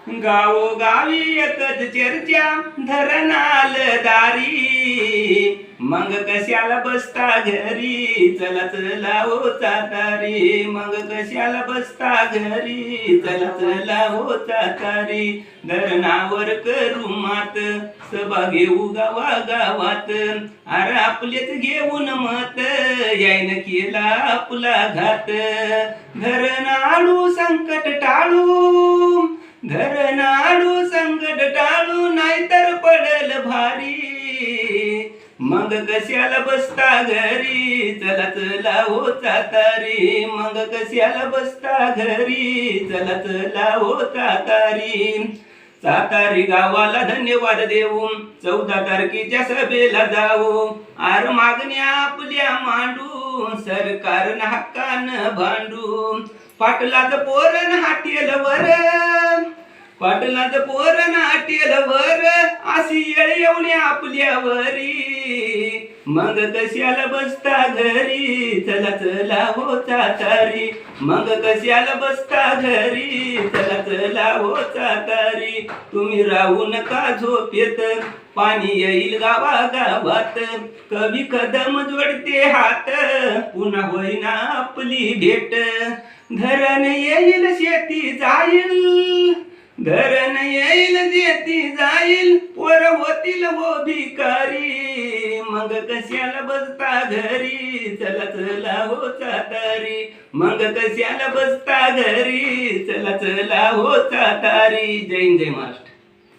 गावोगावी एकच चर्चा धरणाल दारी, मग कशाला बसता घरी, चला चला हो चातारी, मग कशाला बसता घरी, चला चला हो चातारी. धरणावर करू मात, सभा घेऊ गावा गावात, अरे आपलेच घेऊन मत, यायन केला आपला घात. धरणाळू संकट टाळू, धरणाळू संकट टाळू, नाहीतर पडल भारी, मग कशाला बसता घरी, चला चला हो चातारी, मग कशाला बसता घरी, चला चला हो चातारी. सातारी गावाला धन्यवाद देऊ, 14 तारखेच्या सभेला जाऊ, आर मागण्या आपल्या मांडू, सरकारन हक्कान भांडू. पाटलाचं पोरण हाटेल वर, पाटलाचं पोरण हाटेल वर, अशी येळ येऊन आपल्यावरी, मग कशाला बसता घरी, चला चला हो चातारी, मग कशाला बसता घरी, चला चला हो चातारी. तुम्ही राहू नका झोपेत, पाणी येईल गावा गावात, कवी कदम जोडते हात, पुन्हा होईना आपली भेट. धरण येईल शेती जाईल, धरण येईल शेती जाईल, पोर होतील हो भिकारी, मग कशाला बसता घरी, चला चला हो चातारी, मग कशाला बसता घरी, चला चला हो चातारी. जय हिंद, जय महाराष्ट्र.